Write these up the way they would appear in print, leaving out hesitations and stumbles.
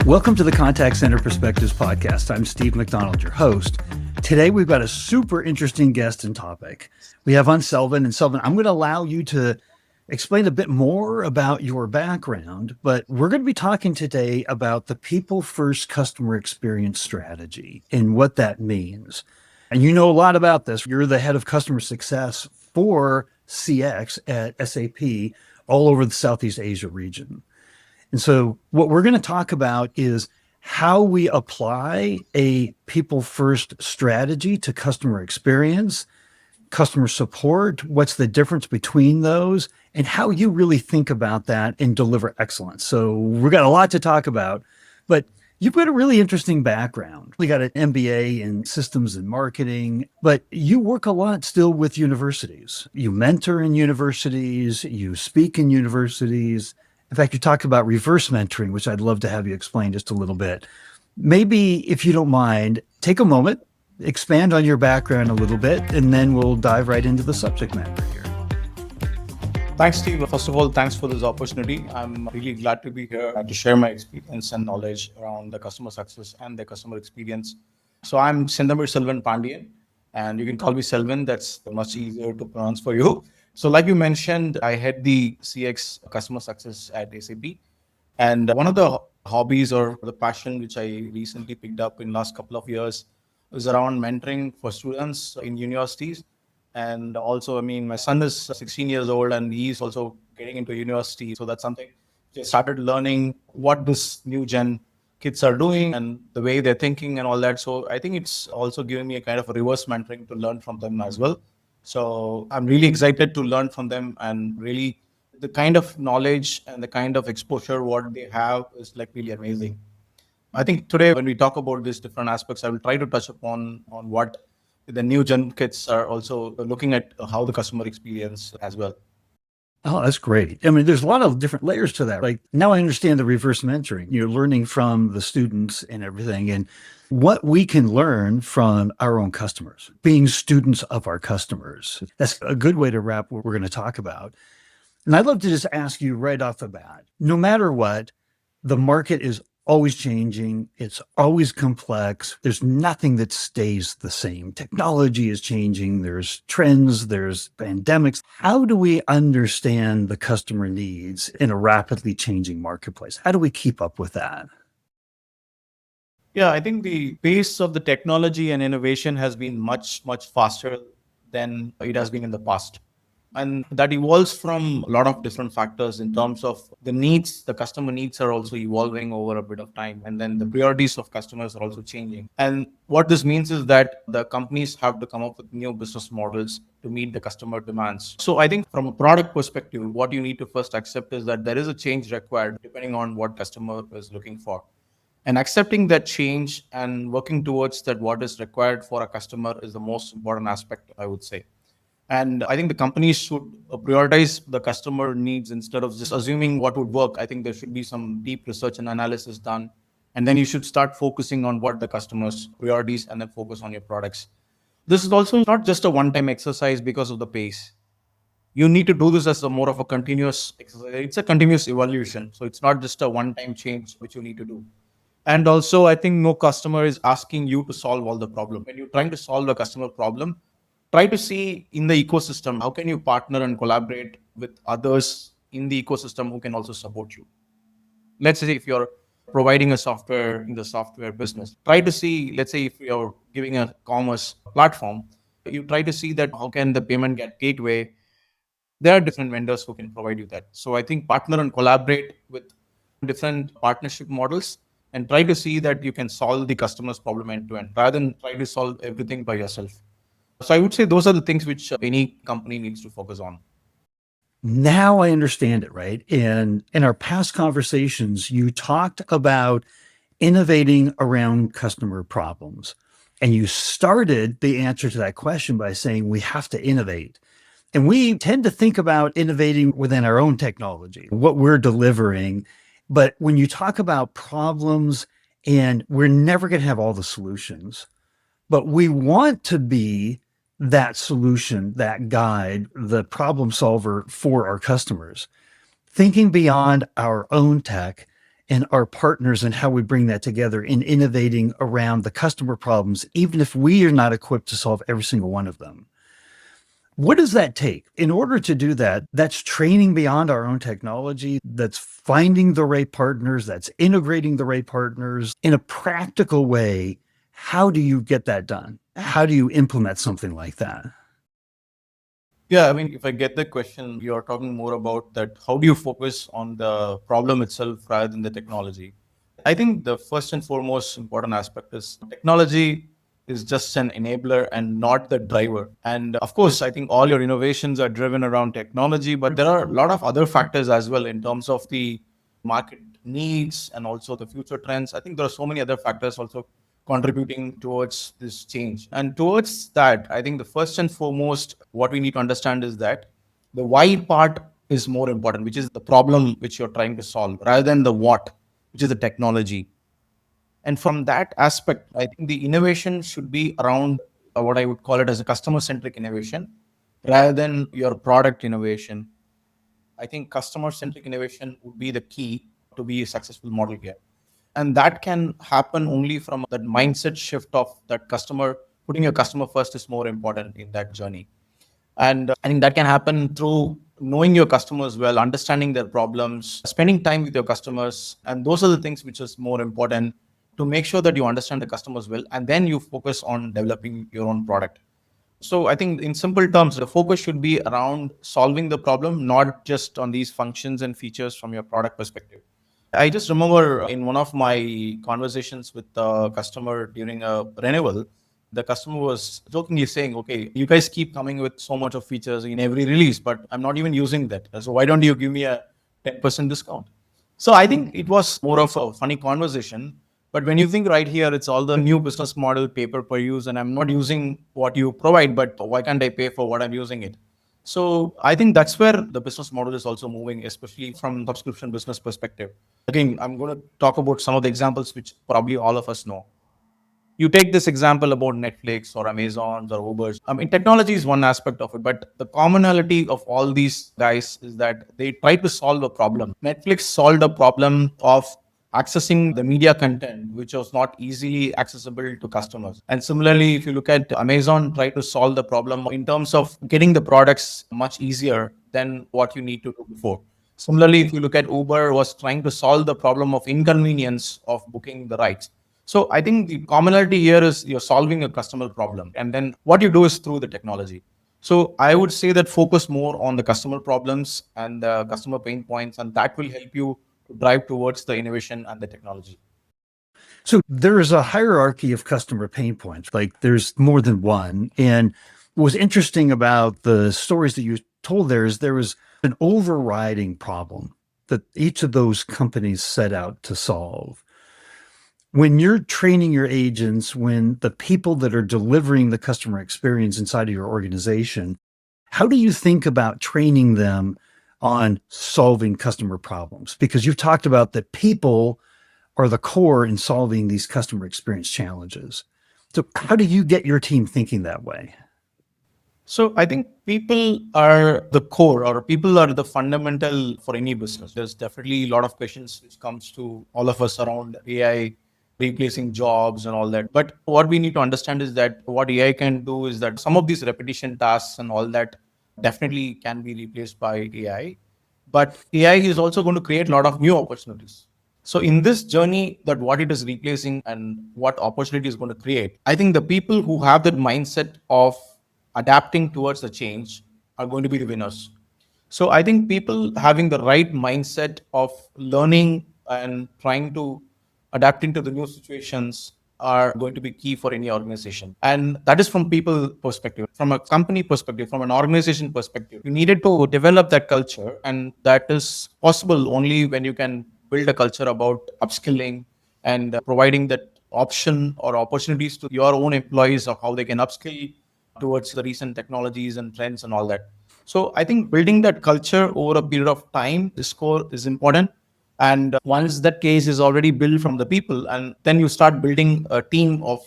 Welcome to the Contact Center Perspectives podcast. I'm Steve McDonald, your host. Today, we've got a super interesting guest and topic. We have Selvan. And Selvan, I'm going to allow you to explain a bit more about your background, but we're going to be talking today about the people first customer experience strategy and what that means. And you know a lot about this. You're the head of customer success for CX at SAP all over the Southeast Asia region. And so what we're going to talk about is how we apply a people first strategy to customer experience, customer support, what's the difference between those, and how you really think about that and deliver excellence. So we've got a lot to talk about, but you've got a really interesting background. We got an MBA in systems and marketing, but you work a lot still with universities. You mentor in universities, you speak in universities. In fact, you talked about reverse mentoring, which I'd love to have you explain just a little bit. Maybe, if you don't mind, take a moment, expand on your background a little bit, and then we'll dive right into the subject matter here. Thanks, Steve. First of all, thanks for this opportunity. I'm really glad to be here to share my experience and knowledge around the customer success and the customer experience. So I'm Senthamizh Selvan Pandian, and you can call me Selvan. That's much easier to pronounce for you. So like you mentioned, I head the CX customer success at SAP. And one of the hobbies or the passion which I recently picked up in the last couple of years is around mentoring for students in universities. And also, my son is 16 years old and he's also getting into university. So that's something I started learning what this new gen kids are doing and the way they're thinking and all that. So I think it's also giving me a kind of a reverse mentoring to learn from them as well. So I'm really excited to learn from them, and really the kind of knowledge and the kind of exposure what they have is like really amazing. I think today when we talk about these different aspects, I will try to touch upon what the new gen kids are also looking at, how the customer experience as well. Oh, that's great. There's a lot of different layers to that. Like, now I understand the reverse mentoring. You're learning from the students and everything, and what we can learn from our own customers, being students of our customers. That's a good way to wrap what we're going to talk about. And I'd love to just ask you right off the bat, no matter what, the market is always changing. It's always complex. There's nothing that stays the same. Technology is changing. There's trends, there's pandemics. How do we understand the customer needs in a rapidly changing marketplace? How do we keep up with that? Yeah, I think the pace of the technology and innovation has been much, much faster than it has been in the past. And that evolves from a lot of different factors in terms of the needs. The customer needs are also evolving over a bit of time. And then the priorities of customers are also changing. And what this means is that the companies have to come up with new business models to meet the customer demands. So I think from a product perspective, what you need to first accept is that there is a change required depending on what customer is looking for. And accepting that change and working towards that what is required for a customer is the most important aspect, I would say. And I think the companies should prioritize the customer needs instead of just assuming what would work. I think there should be some deep research and analysis done. And then you should start focusing on what the customer's priorities and then focus on your products. This is also not just a one-time exercise because of the pace. You need to do this as a more of a continuous exercise. It's a continuous evolution. So it's not just a one-time change which you need to do. And also, I think no customer is asking you to solve all the problem. When you're trying to solve a customer problem, try to see in the ecosystem, how can you partner and collaborate with others in the ecosystem who can also support you. Let's say if you're providing a software in the software business, try to see, let's say if you're giving a commerce platform, you try to see that how can the payment get gateway. There are different vendors who can provide you that. So I think partner and collaborate with different partnership models and try to see that you can solve the customer's problem end to end rather than try to solve everything by yourself. So I would say those are the things which any company needs to focus on. Now I understand it, right? And in our past conversations, you talked about innovating around customer problems. And you started the answer to that question by saying we have to innovate. And we tend to think about innovating within our own technology, what we're delivering. But when you talk about problems, and we're never going to have all the solutions, but we want to be that solution, that guide, the problem solver for our customers, thinking beyond our own tech and our partners and how we bring that together in innovating around the customer problems, even if we are not equipped to solve every single one of them. What does that take? In order to do that, that's training beyond our own technology, that's finding the right partners, that's integrating the right partners in a practical way. How do you get that done? How do you implement something like that? Yeah, I mean, if I get the question, you're talking more about that. How do you focus on the problem itself rather than the technology? I think the first and foremost important aspect is technology is just an enabler and not the driver. And of course, I think all your innovations are driven around technology, but there are a lot of other factors as well in terms of the market needs and also the future trends. I think there are so many other factors also contributing towards this change. And towards that, I think the first and foremost, what we need to understand is that the why part is more important, which is the problem which you're trying to solve, rather than the what, which is the technology. And from that aspect, I think the innovation should be around what I would call it as a customer centric innovation rather than your product innovation. I think customer centric innovation would be the key to be a successful model here. And that can happen only from that mindset shift of that customer, putting your customer first is more important in that journey. And I think that can happen through knowing your customers well, understanding their problems, spending time with your customers. And those are the things which is more important to make sure that you understand the customers well. And then you focus on developing your own product. So I think in simple terms, the focus should be around solving the problem, not just on these functions and features from your product perspective. I just remember in one of my conversations with the customer during a renewal, the customer was jokingly saying, okay, you guys keep coming with so much of features in every release, but I'm not even using that. So why don't you give me a 10% discount? So I think it was more of a funny conversation. But when you think right here, it's all the new business model, paper per use, and I'm not using what you provide, but why can't I pay for what I'm using it? So I think that's where the business model is also moving, especially from subscription business perspective. Again, I'm going to talk about some of the examples which probably all of us know. You take this example about Netflix or Amazon or Ubers. I mean, technology is one aspect of it, but the commonality of all these guys is that they try to solve a problem. Netflix solved a problem of accessing the media content, which was not easily accessible to customers. And similarly, if you look at Amazon, try to solve the problem in terms of getting the products much easier than what you need to do before. Similarly, if you look at Uber, was trying to solve the problem of inconvenience of booking the rides. So I think the commonality here is you're solving a customer problem, and then what you do is through the technology. So I would say that focus more on the customer problems and the customer pain points, and that will help you to drive towards the innovation and the technology. So there is a hierarchy of customer pain points, like there's more than one. And what was interesting about the stories that you told there is there was an overriding problem that each of those companies set out to solve. When you're training your agents, when the people that are delivering the customer experience inside of your organization, how do you think about training them on solving customer problems? Because you've talked about that people are the core in solving these customer experience challenges. So how do you get your team thinking that way? So I think people are the core, or people are the fundamental for any business. There's definitely a lot of questions which comes to all of us around AI replacing jobs and all that. But what we need to understand is that what AI can do is that some of these repetition tasks and all that definitely can be replaced by AI. But AI is also going to create a lot of new opportunities. So in this journey, that what it is replacing and what opportunity is going to create, I think the people who have that mindset of adapting towards the change are going to be the winners. So I think people having the right mindset of learning and trying to adapting to the new situations are going to be key for any organization. And that is from people perspective. From a company perspective, from an organization perspective, you needed to develop that culture. And that is possible only when you can build a culture about upskilling and providing that option or opportunities to your own employees of how they can upskill towards the recent technologies and trends and all that. So I think building that culture over a period of time, this core is important. And once that case is already built from the people, and then you start building a team of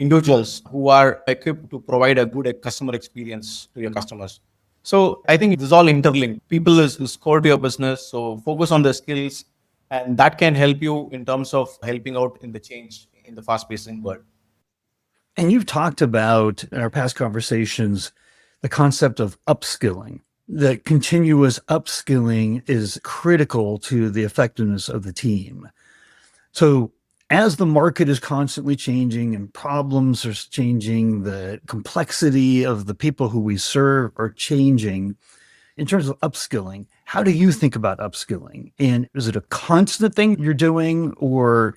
individuals who are equipped to provide a good customer experience to your customers. So I think this is all interlinked. People is core to your business. So focus on the skills, And that can help you in terms of helping out in the change in the fast-paced world. And you've talked about in our past conversations the concept of upskilling. The continuous upskilling is critical to the effectiveness of the team. So, as the market is constantly changing and problems are changing, the complexity of the people who we serve are changing. In terms of upskilling, how do you think about upskilling? And is it a constant thing you're doing, or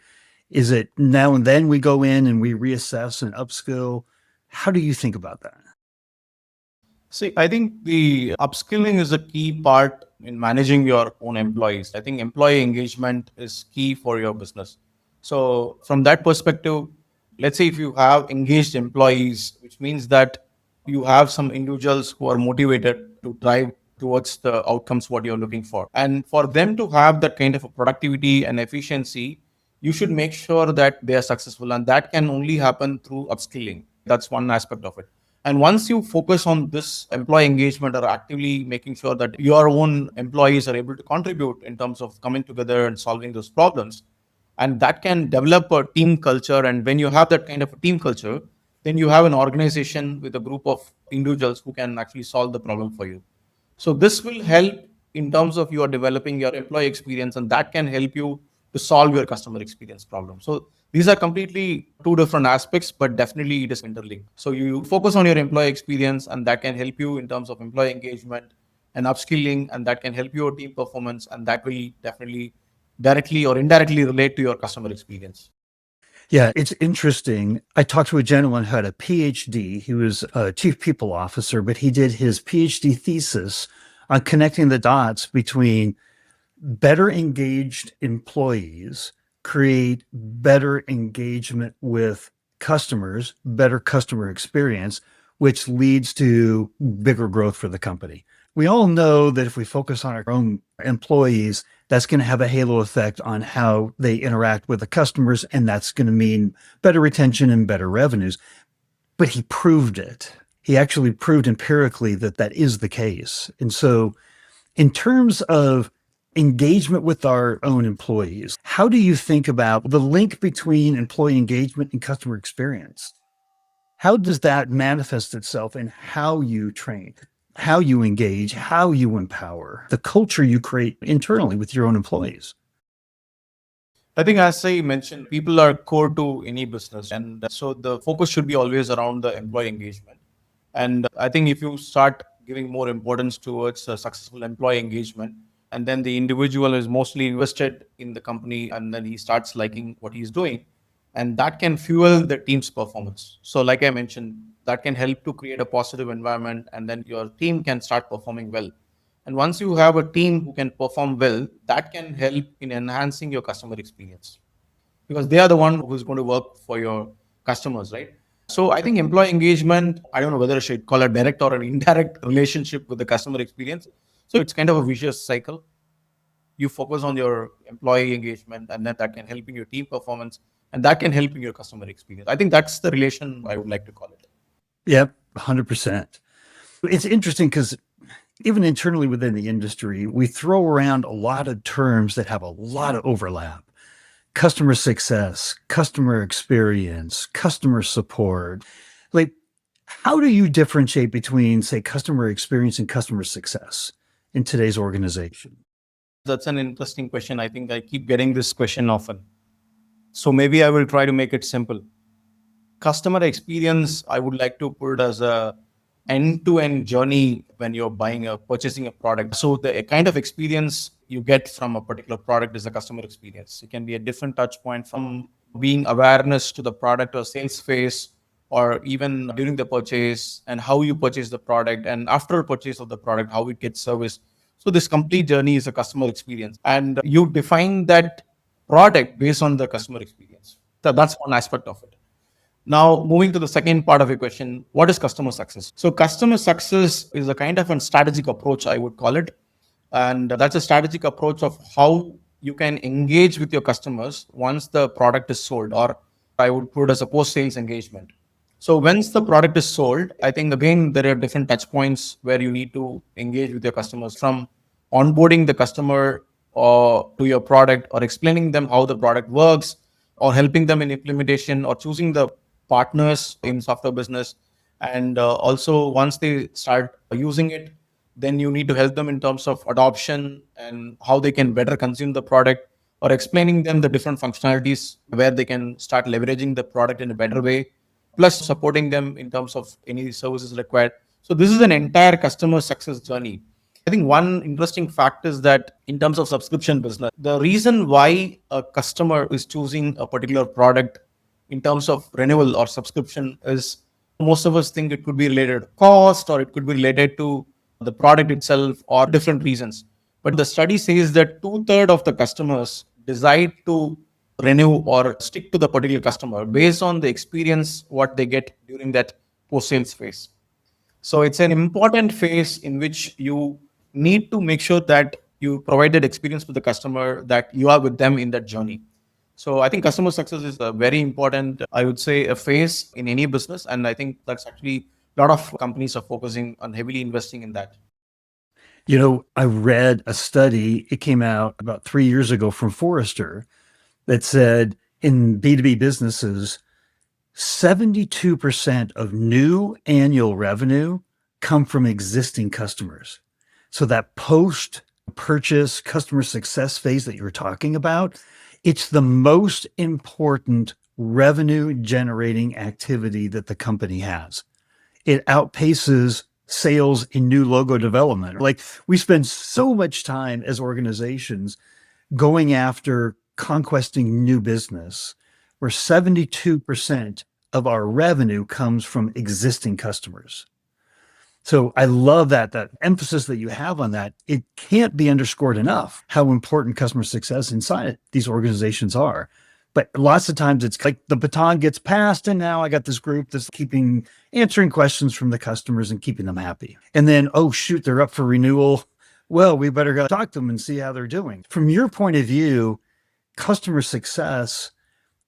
is it now and then we go in and we reassess and upskill? How do you think about that? See, I think the upskilling is a key part in managing your own employees. I think employee engagement is key for your business. So, from that perspective, let's say if you have engaged employees, which means that you have some individuals who are motivated to drive towards the outcomes what you're looking for. And for them to have that kind of a productivity and efficiency, you should make sure that they are successful. And that can only happen through upskilling. That's one aspect of it. And once you focus on this employee engagement or actively making sure that your own employees are able to contribute in terms of coming together and solving those problems, and that can develop a team culture. And when you have that kind of a team culture, then you have an organization with a group of individuals who can actually solve the problem for you. So this will help in terms of you are developing your employee experience, and that can help you to solve your customer experience problem. So these are completely two different aspects, but definitely it is interlinked. So you focus on your employee experience, and that can help you in terms of employee engagement and upskilling, and that can help your team performance, and that will definitely directly or indirectly relate to your customer experience. Yeah, it's interesting. I talked to a gentleman who had a PhD. He was a chief people officer, but he did his PhD thesis on connecting the dots between better engaged employees create better engagement with customers, better customer experience, which leads to bigger growth for the company. We all know that if we focus on our own employees, that's going to have a halo effect on how they interact with the customers, and that's going to mean better retention and better revenues. But he proved it. He actually proved empirically that that is the case. And so, in terms of engagement with our own employees, how do you think about the link between employee engagement and customer experience? How does that manifest itself in how you train, how you engage, how you empower, the culture you create internally with your own employees? I think, as I mentioned, people are core to any business. And so the focus should be always around the employee engagement. And I think if you start giving more importance towards successful employee engagement, and then the individual is mostly invested in the company, and then he starts liking what he's doing, and that can fuel the team's performance. So, like I mentioned, that can help to create a positive environment, and then your team can start performing well. And once you have a team who can perform well, that can help in enhancing your customer experience, because they are the one who's going to work for your customers, right? So I think employee engagement, I don't know whether I should call it direct or an indirect relationship with the customer experience. So it's kind of a vicious cycle. You focus on your employee engagement, and then that can help in your team performance, and that can help in your customer experience. I think that's the relation I would like to call it. Yep, 100%. It's interesting because even internally within the industry, we throw around a lot of terms that have a lot of overlap. Customer success, customer experience, customer support. Like, how do you differentiate between, say, customer experience and customer success in today's organization? That's an interesting question. I think I keep getting this question often. So maybe I will try to make it simple. Customer experience, I would like to put as a end-to-end journey when you're buying or purchasing a product. So the kind of experience you get from a particular product is a customer experience. It can be a different touch point, from being awareness to the product or sales phase, or even during the purchase, and how you purchase the product, and after purchase of the product, how it gets serviced. So this complete journey is a customer experience, and you define that product based on the customer experience. So that's one aspect of it. Now, moving to the second part of your question, what is customer success? So, customer success is a kind of a strategic approach, I would call it. And that's a strategic approach of how you can engage with your customers once the product is sold, or I would put as a post sales engagement. So, once the product is sold, I think again, there are different touch points where you need to engage with your customers, from onboarding the customer or to your product, or explaining them how the product works, or helping them in implementation, or choosing the partners in software business. And also, once they start using it, then you need to help them in terms of adoption and how they can better consume the product, or explaining them the different functionalities where they can start leveraging the product in a better way, plus supporting them in terms of any services required. So this is an entire customer success journey. I think one interesting fact is that in terms of subscription business, the reason why a customer is choosing a particular product in terms of renewal or subscription is, most of us think it could be related to cost, or it could be related to the product itself, or different reasons. But the study says that two-thirds of the customers decide to renew or stick to the particular customer based on the experience what they get during that post-sales phase. So it's an important phase in which you need to make sure that you provide that experience to the customer, that you are with them in that journey. So I think customer success is a very important, I would say, a phase in any business. And I think that's actually a lot of companies are focusing on heavily investing in that. I read a study, it came out about 3 years ago from Forrester, that said in B2B businesses, 72% of new annual revenue come from existing customers. So that post purchase customer success phase that you were talking about, it's the most important revenue generating activity that the company has. It outpaces sales in new logo development. Like, we spend so much time as organizations going after conquesting new business, where 72% of our revenue comes from existing customers. So I love that emphasis that you have on that. It can't be underscored enough how important customer success inside these organizations are. But lots of times it's like the baton gets passed, and now I got this group that's answering questions from the customers and keeping them happy. And then, oh shoot, they're up for renewal. Well, we better go talk to them and see how they're doing. From your point of view, customer success,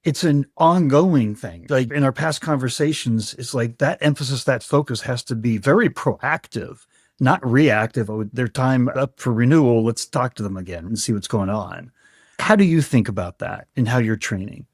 it's an ongoing thing. Like in our past conversations, it's like that emphasis, that focus has to be very proactive, not reactive. Oh, their time up for renewal, let's talk to them again and see what's going on. How do you think about that and how you're training?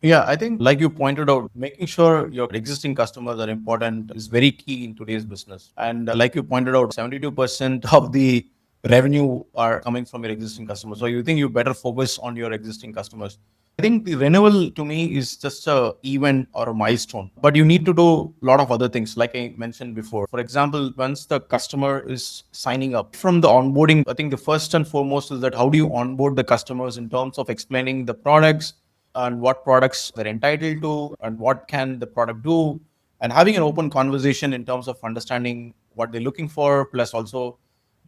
Yeah, I think, like you pointed out, making sure your existing customers are important is very key in today's business. And like you pointed out, 72% of the revenue are coming from your existing customers. So you think you better focus on your existing customers. I think the renewal to me is just a event or a milestone, but you need to do a lot of other things, like I mentioned before. For example, once the customer is signing up from the onboarding, I think the first and foremost is that how do you onboard the customers in terms of explaining the products and what products they're entitled to and what can the product do, and having an open conversation in terms of understanding what they're looking for, plus also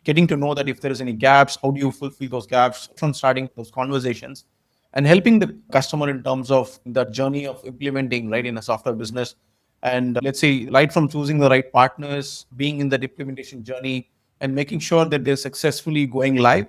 getting to know that if there is any gaps, how do you fulfill those gaps from starting those conversations, and helping the customer in terms of the journey of implementing right in a software business. And let's say right from choosing the right partners, being in that implementation journey, and making sure that they're successfully going live.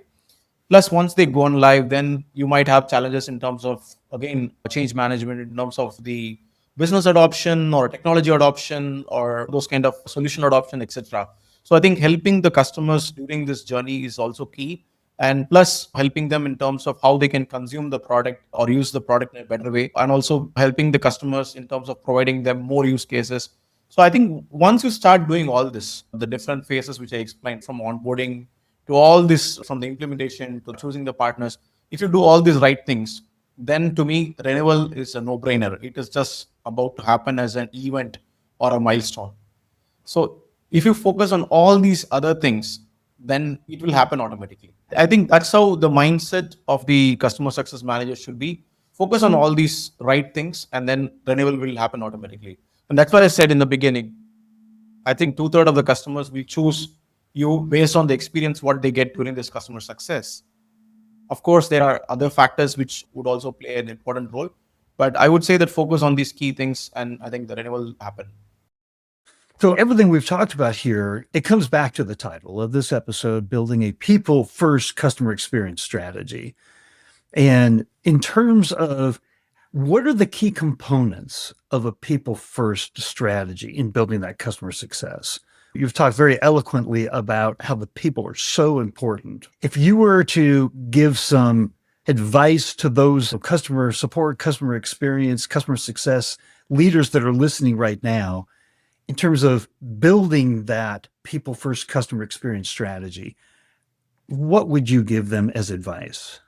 Plus, once they go on live, then you might have challenges in terms of, again, change management in terms of the business adoption or technology adoption or those kind of solution adoption, etc. So I think helping the customers during this journey is also key. And plus helping them in terms of how they can consume the product or use the product in a better way. And also helping the customers in terms of providing them more use cases. So I think once you start doing all this, the different phases which I explained, from onboarding to all this, from the implementation to choosing the partners, if you do all these right things, then to me, renewal is a no-brainer. It is just about to happen as an event or a milestone. So if you focus on all these other things, then it will happen automatically. I think that's how the mindset of the customer success manager should be. Focus on all these right things, and then renewal will happen automatically. And that's what I said in the beginning. I think two-thirds of the customers will choose you based on the experience what they get during this customer success. Of course, there are other factors which would also play an important role, but I would say that focus on these key things, and I think the renewal will happen. So everything we've talked about here, it comes back to the title of this episode, Building a People First Customer Experience Strategy. And in terms of what are the key components of a people first strategy in building that customer success? You've talked very eloquently about how the people are so important. If you were to give some advice to those customer support, customer experience, customer success leaders that are listening right now, in terms of building that people first customer experience strategy, what would you give them as advice?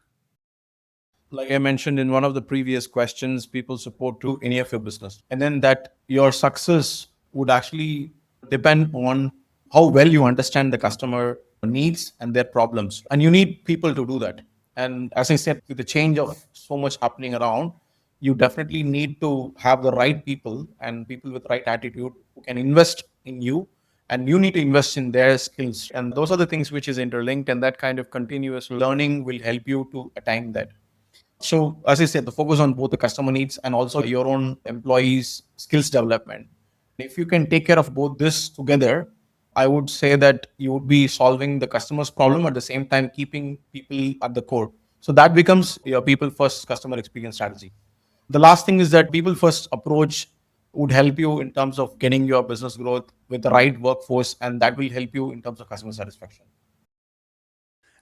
Like I mentioned in one of the previous questions, people support to any of your business. And then that your success would actually depend on how well you understand the customer needs and their problems. And you need people to do that. And as I said, with the change of so much happening around, you definitely need to have the right people and people with right attitude who can invest in you, and you need to invest in their skills. And those are the things which is interlinked, and that kind of continuous learning will help you to attain that. So, as I said, the focus on both the customer needs and also your own employees' skills development. If you can take care of both this together, I would say that you would be solving the customer's problem at the same time keeping people at the core. So that becomes your people first customer experience strategy. The last thing is that people first approach would help you in terms of getting your business growth with the right workforce, and that will help you in terms of customer satisfaction.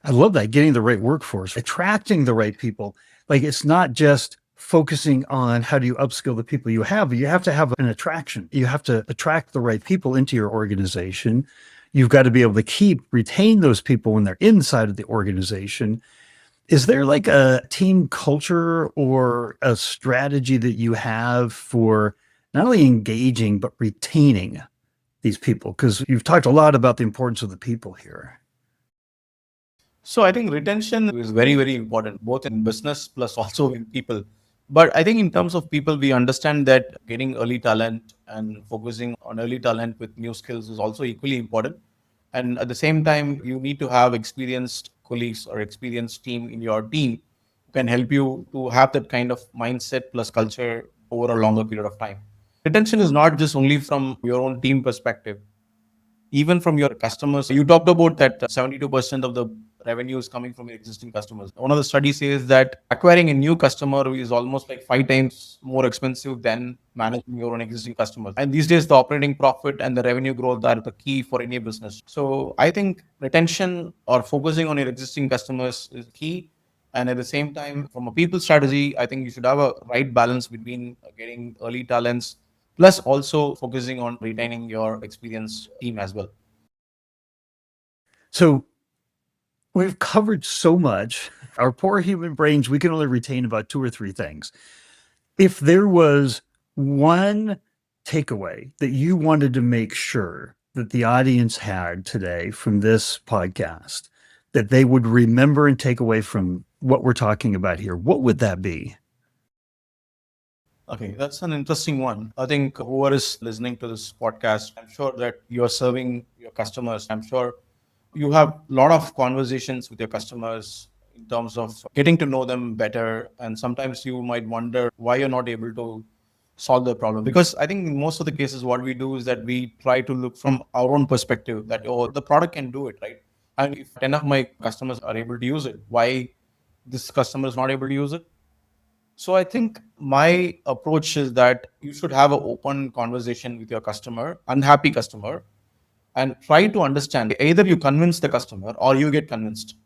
I love that. Getting the right workforce, attracting the right people. Like it's not just focusing on how do you upskill the people you have, but you have to have an attraction. You have to attract the right people into your organization. You've got to be able to retain those people when they're inside of the organization. Is there like a team culture or a strategy that you have for not only engaging, but retaining these people? Because you've talked a lot about the importance of the people here. So I think retention is very, very important, both in business plus also in people. But I think in terms of people, we understand that getting early talent and focusing on early talent with new skills is also equally important. And at the same time, you need to have experienced colleagues or experienced team in your team who can help you to have that kind of mindset plus culture over a longer period of time. Retention is not just only from your own team perspective, even from your customers. You talked about that 72% of the revenue is coming from your existing customers. One of the studies says that acquiring a new customer is almost like 5 times more expensive than managing your own existing customers. And these days, the operating profit and the revenue growth are the key for any business. So I think retention or focusing on your existing customers is key. And at the same time, from a people strategy, I think you should have a right balance between getting early talents plus also focusing on retaining your experienced team as well. So we've covered so much. Our poor human brains, we can only retain about two or three things. If there was one takeaway that you wanted to make sure that the audience had today from this podcast, that they would remember and take away from what we're talking about here, what would that be? Okay, that's an interesting one. I think whoever is listening to this podcast, I'm sure that you're serving your customers. I'm sure you have a lot of conversations with your customers in terms of getting to know them better. And sometimes you might wonder why you're not able to solve the problem. Because I think in most of the cases, what we do is that we try to look from our own perspective that, oh, the product can do it, right? And if 10 of my customers are able to use it, why this customer is not able to use it? So I think my approach is that you should have an open conversation with your customer, unhappy customer, and try to understand. Either you convince the customer or you get convinced.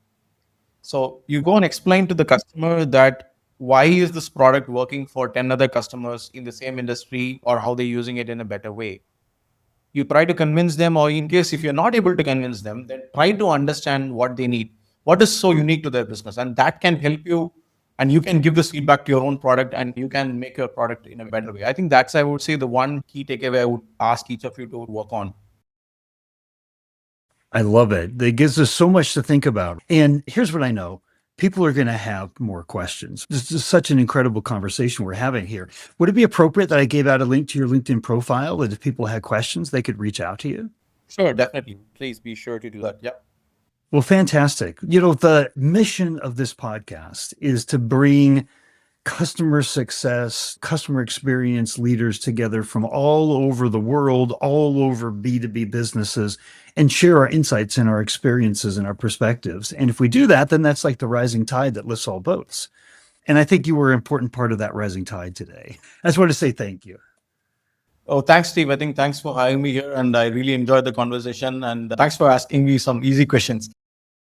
So you go and explain to the customer that why is this product working for 10 other customers in the same industry or how they're using it in a better way. You try to convince them, or in case if you're not able to convince them, then try to understand what they need, what is so unique to their business, and that can help you. And you can give this feedback to your own product and you can make your product in a better way. I think that's, I would say, the one key takeaway I would ask each of you to work on. I love it. It gives us so much to think about. And here's what I know. People are going to have more questions. This is such an incredible conversation we're having here. Would it be appropriate that I gave out a link to your LinkedIn profile that if people had questions, they could reach out to you? Sure, definitely. Please be sure to do that. Yeah. Well, fantastic. The mission of this podcast is to bring customer success, customer experience leaders together from all over the world, all over B2B businesses, and share our insights and our experiences and our perspectives. And if we do that, then that's like the rising tide that lifts all boats. And I think you were an important part of that rising tide today. I just want to say thank you. Oh, thanks, Steve. I think thanks for having me here, and I really enjoyed the conversation. And thanks for asking me some easy questions.